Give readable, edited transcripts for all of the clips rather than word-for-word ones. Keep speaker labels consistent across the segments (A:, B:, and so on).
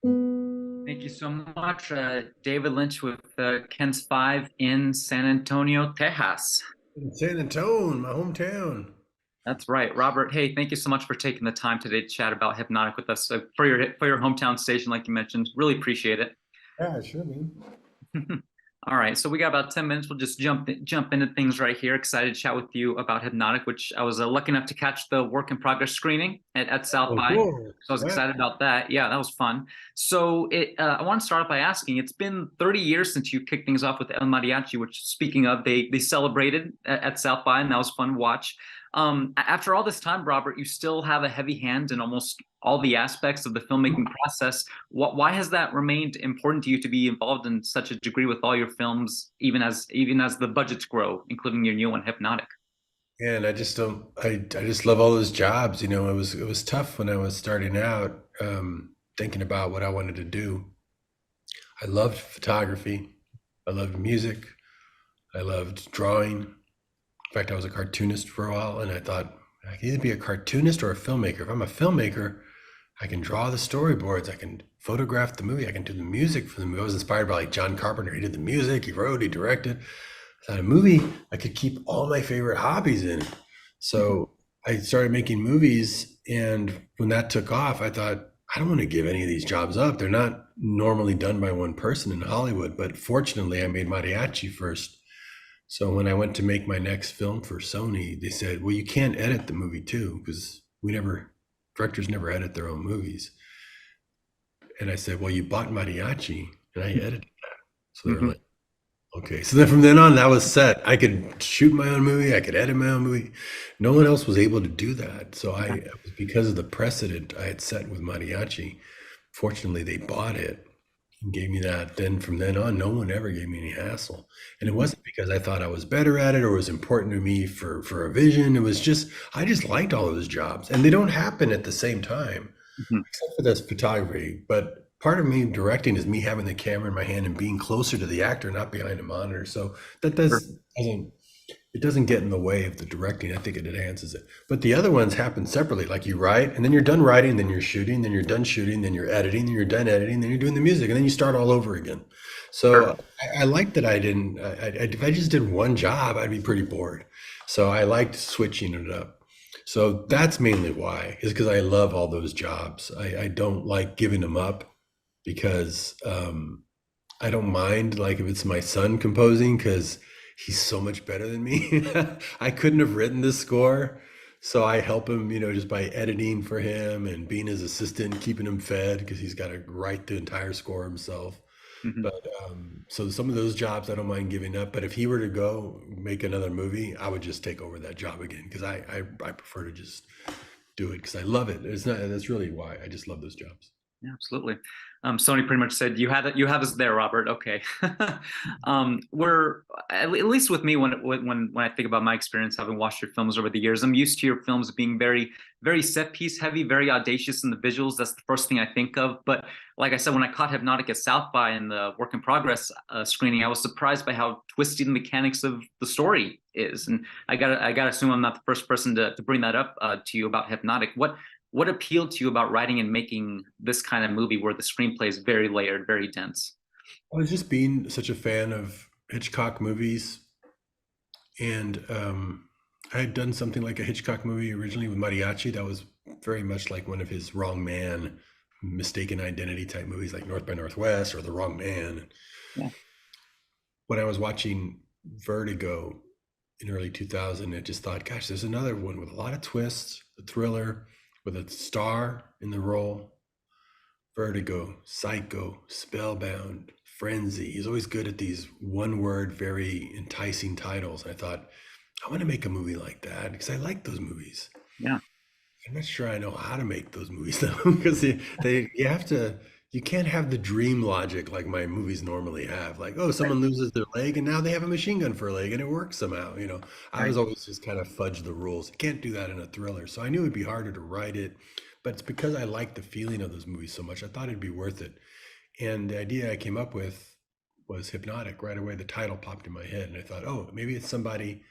A: Thank you so much, David Lynch with Ken's Five in San Antonio, Texas.
B: In San Antonio, my hometown.
A: That's right, Robert. Hey, thank you so much for taking the time today to chat about Hypnotic with us for your hometown station, like you mentioned. Really appreciate it.
B: Yeah, sure, man.
A: All right, so we got about 10 minutes. We'll just jump into things right here. Excited to chat with you about Hypnotic, which I was lucky enough to catch the work in progress screening at South
B: Oh,
A: by.
B: cool.
A: So I was
B: Yeah.
A: excited about that. Yeah, that was fun. So I want to start off by asking, it's been 30 years since you kicked things off with El Mariachi, which speaking of, they celebrated at South by, and that was fun to watch. After all this time, Robert, you still have a heavy hand in almost all the aspects of the filmmaking process. Why has that remained important to you to be involved in such a degree with all your films, even as the budgets grow, including your new one, Hypnotic?
B: And I just don't I just love all those jobs. It was tough when I was starting out, thinking about what I wanted to do. I loved photography. I loved music. I loved drawing. In fact, I was a cartoonist for a while, and I thought I can either be a cartoonist or a filmmaker. If I'm a filmmaker, I can draw the storyboards. I can photograph the movie. I can do the music for the movie. I was inspired by like John Carpenter. He did the music, he wrote, he directed. I thought a movie, I could keep all my favorite hobbies in it.
A: Mhm.
B: So I started making movies. And when that took off, I thought, I don't want to give any of these jobs up. They're not normally done by one person in Hollywood. But fortunately, I made Mariachi first. So when I went to make my next film for Sony, they said, well, you can't edit the movie too, because directors never edit their own movies. And I said, well, you bought Mariachi and I edited that. So they're
A: Mhm.
B: like, okay. So then from then on, that was set. I could shoot my own movie. I could edit my own movie. No one else was able to do that. So it was because of the precedent I had set with Mariachi. Fortunately, they bought it and gave me that. Then from then on, no one ever gave me any hassle. And it wasn't because I thought I was better at it or it was important to me for a vision. It was just, I just liked all those jobs. And they don't happen at the same time,
A: Mhm.
B: except for this photography. But part of me directing is me having the camera in my hand and being closer to the actor, not behind a monitor. So that doesn't it doesn't get in the way of the directing. I think it enhances it. But the other ones happen separately. Like you write, and then you're done writing, then you're shooting, then you're done shooting, then you're editing, then you're done editing, then you're doing the music, and then you start all over again.
A: Sure.
B: So I like that I didn't. if I just did one job, I'd be pretty bored. So I liked switching it up. So that's mainly why, is because I love all those jobs. I don't like giving them up because I don't mind like if it's my son composing because he's so much better than me. I couldn't have written this score, so I help him, just by editing for him and being his assistant, keeping him fed because he's got to write the entire score himself.
A: Mhm.
B: But so some of those jobs I don't mind giving up. But if he were to go make another movie, I would just take over that job again because I prefer to just do it because I love it. It's not That's really why I just love those jobs.
A: Yeah, absolutely. Sony pretty much said you have us there, Robert. Okay. We're at least with me when I think about my experience having watched your films over the years, I'm used to your films being very set piece heavy, very audacious in the visuals. That's the first thing I think of. But like I said, when I caught Hypnotic at South by in the work in progress screening, I was surprised by how twisty the mechanics of the story is. And I gotta assume I'm not the first person to bring that up to you about Hypnotic. What appealed to you about writing and making this kind of movie where the screenplay is very layered, very dense?
B: I was just being such a fan of Hitchcock movies, and I had done something like a Hitchcock movie originally with Mariachi that was very much like one of his wrong man, mistaken identity type movies like North by Northwest or The Wrong Man.
A: Yeah.
B: When I was watching Vertigo in early 2000, I just thought, gosh, there's another one with a lot of twists, a thriller with a star in the role. Vertigo, Psycho, Spellbound, Frenzy. He's always good at these one word, very enticing titles. I thought, I want to make a movie like that because I like those movies.
A: Yeah.
B: I'm not sure I know how to make those movies though, because you have to, you can't have the dream logic like my movies normally have. Like, oh,
A: Right.
B: someone loses their leg and now they have a machine gun for a leg and it works somehow. I
A: Right.
B: was always just kind of fudge the rules. You can't do that in a thriller. So I knew it'd be harder to write it, but it's because I like the feeling of those movies so much. I thought it'd be worth it. And the idea I came up with was Hypnotic. Right away, the title popped in my head and I thought, oh, maybe it's somebody,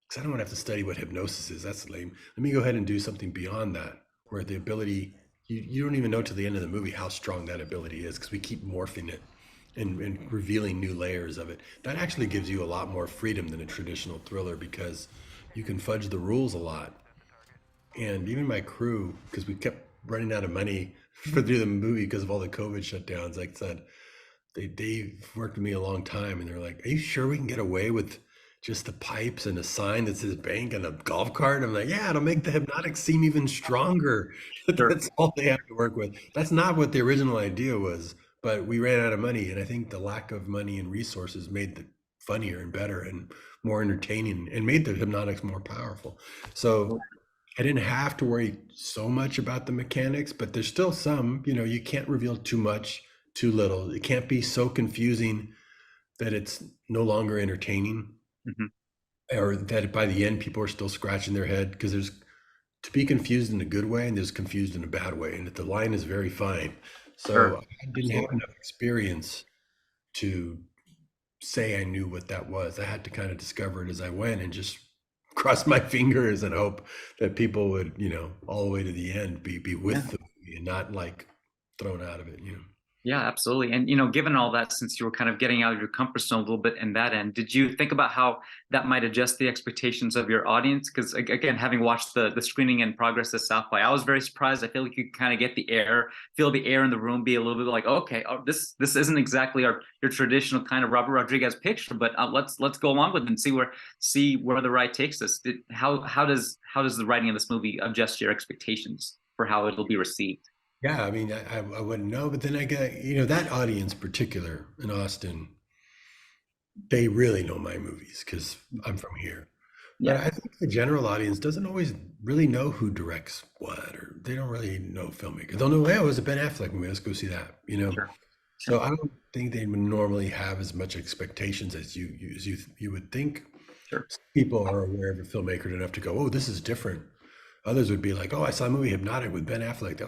B: because I don't want to have to study what hypnosis is. That's lame. Let me go ahead and do something beyond that, where the ability you don't even know till the end of the movie how strong that ability is because we keep morphing it and revealing new layers of it. That actually gives you a lot more freedom than a traditional thriller because you can fudge the rules a lot. And even my crew, because we kept running out of money for through the movie because of all the COVID shutdowns, like I said, they've worked with me a long time, and they're like, "Are you sure we can get away with just the pipes and a sign that says bank and a golf cart?" I'm like, "Yeah, it'll make the hypnotic seem even stronger."
A: Sure.
B: That's all they have to work with. That's not what the original idea was, but we ran out of money, and I think the lack of money and resources made the funnier and better and more entertaining and made the hypnotics more powerful. So I didn't have to worry so much about the mechanics, but there's still some, you can't reveal too much, too little. It can't be so confusing that it's no longer entertaining,
A: Mhm.
B: or that by the end people are still scratching their head, because there's to be confused in a good way and there's confused in a bad way, and that the line is very fine. So
A: Sure.
B: I didn't have
A: Absolutely.
B: enough experience to say I knew what that was. I had to kind of discover it as I went and just cross my fingers and hope that people would, all the way to the end be
A: Yeah.
B: with the movie and not like thrown out of it.
A: Yeah, absolutely. And given all that, since you were kind of getting out of your comfort zone a little bit in that end, did you think about how that might adjust the expectations of your audience? Because again, having watched the screening in progress at South by, I was very surprised. I feel like you kind of get feel the air in the room, be a little bit like, okay, oh, this isn't exactly your traditional kind of Robert Rodriguez picture, but let's go along with it and see where the ride takes us. How does the writing of this movie adjust your expectations for how it'll be received?
B: Yeah, I mean, I wouldn't know, but then I got, that audience particular in Austin, they really know my movies because I'm from here. But
A: Yeah,
B: I think the general audience doesn't always really know who directs what, or they don't really know filmmakers. They'll know, hey, it was a Ben Affleck movie, let's go see that.
A: sure,
B: So
A: sure,
B: I don't think they would normally have as much expectations as you would think.
A: sure.
B: Some people are aware of a filmmaker enough to go, oh, this is different. Others would be like, oh, I saw a movie Hypnotic with Ben Affleck. That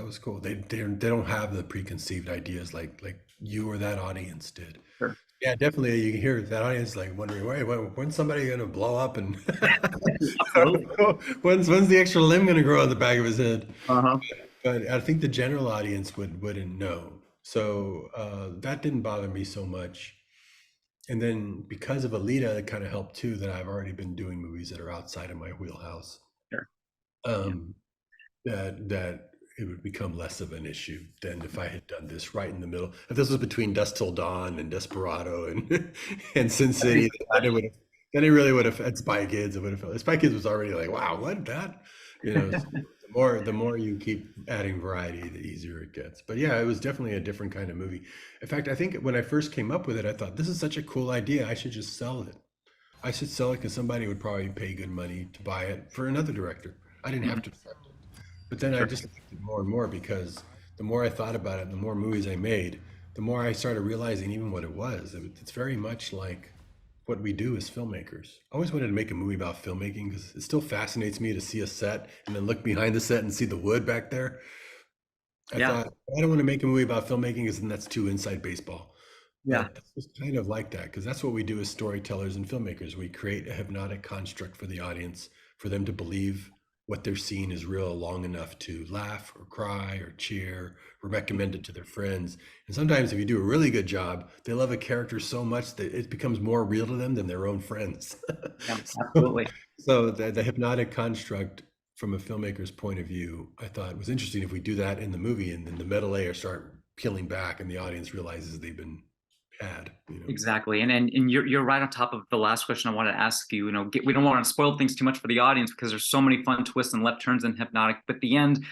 B: was cool. They don't have the preconceived ideas like you or that audience did.
A: Sure.
B: Yeah, definitely. You can hear that audience like wondering, wait, when's somebody gonna blow up, and
A: Absolutely.
B: when's the extra limb gonna grow on the back of his head?
A: Uh-huh.
B: But I think the general audience wouldn't know. So that didn't bother me so much. And then because of Alita, it kind of helped too that I've already been doing movies that are outside of my wheelhouse.
A: Sure. Yeah.
B: Um, that it would become less of an issue than if I had done this right in the middle. If this was between Dusk Till Dawn and Desperado and and Sin
A: That'd be
B: City, then
A: fresh.
B: it really would have had Spy Kids. It would have felt Spy Kids was already like, wow, what that? So the more you keep adding variety, the easier it gets. But yeah, it was definitely a different kind of movie. In fact, I think when I first came up with it, I thought this is such a cool idea. I should just sell it. I should sell it because somebody would probably pay good money to buy it for another director. I didn't have
A: Mhm.
B: to direct it. But then I
A: Sure.
B: just liked it more and more because the more I thought about it and the more movies I made, the more I started realizing even what it was. It's very much like what we do as filmmakers. I always wanted to make a movie about filmmaking because it still fascinates me to see a set and then look behind the set and see the wood back there. I
A: Yeah.
B: thought, I don't want to make a movie about filmmaking because then that's too inside baseball.
A: Yeah.
B: But this was kind of like that because that's what we do as storytellers and filmmakers. We create a hypnotic construct for the audience for them to believe what they're seeing is real long enough to laugh or cry or cheer or recommend it to their friends. And sometimes, if you do a really good job, they love a character so much that it becomes more real to them than their own friends.
A: Yeah.
B: so,
A: Absolutely.
B: so the hypnotic construct from a filmmaker's point of view, I thought was interesting if we do that in the movie and then the meta layers start peeling back and the audience realizes they've been had.
A: Exactly. And you're right on top of the last question I wanted to ask you. We don't want to spoil things too much for the audience because there's so many fun twists and left turns in Hypnotic. But at the end,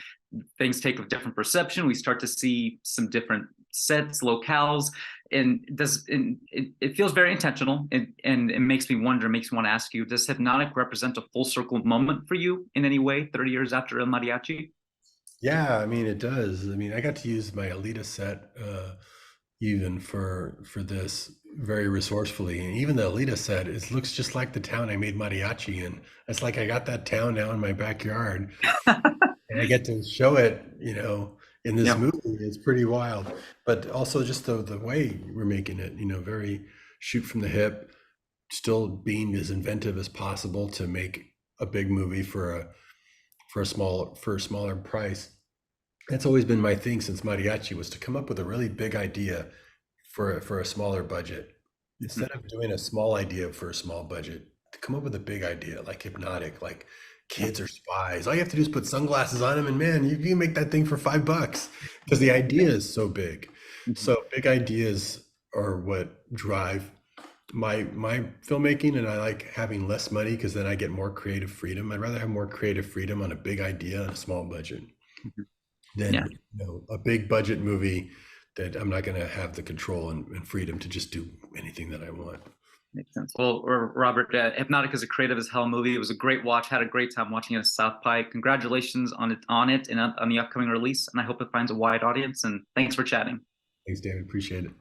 A: things take a different perception. We start to see some different sets, locales, and it feels very intentional. And it makes me wonder, makes me want to ask you: does Hypnotic represent a full circle moment for you in any way? 30 years after El Mariachi?
B: Yeah, I mean it does. I mean, I got to use my Alita set even for this very resourcefully, and even the Alita set, it looks just like the town I made mariachi in. It's like I got that town now in my backyard, and I get to show it, in this
A: Yeah.
B: movie. It's pretty wild, but also just the way we're making it, very shoot from the hip, still being as inventive as possible to make a big movie for a smaller price. That's always been my thing since mariachi, was to come up with a really big idea for a smaller budget.
A: Mhm.
B: Instead of doing a small idea for a small budget, to come up with a big idea like Hypnotic, like kids are spies. All you have to do is put sunglasses on them, and man, you can make that thing for $5 because the idea is so big.
A: Mhm.
B: So big ideas are what drive my filmmaking, and I like having less money because then I get more creative freedom. I'd rather have more creative freedom on a big idea and a small budget
A: Mhm. Yeah,
B: than a big budget movie that I'm not going to have the control and freedom to just do anything that I want.
A: makes sense. Well, Robert, Hypnotic is a creative as hell movie. It was a great watch. Had a great time watching it at South by. Congratulations on it and on the upcoming release. And I hope it finds a wide audience. And thanks for chatting.
B: Thanks, David. Appreciate it.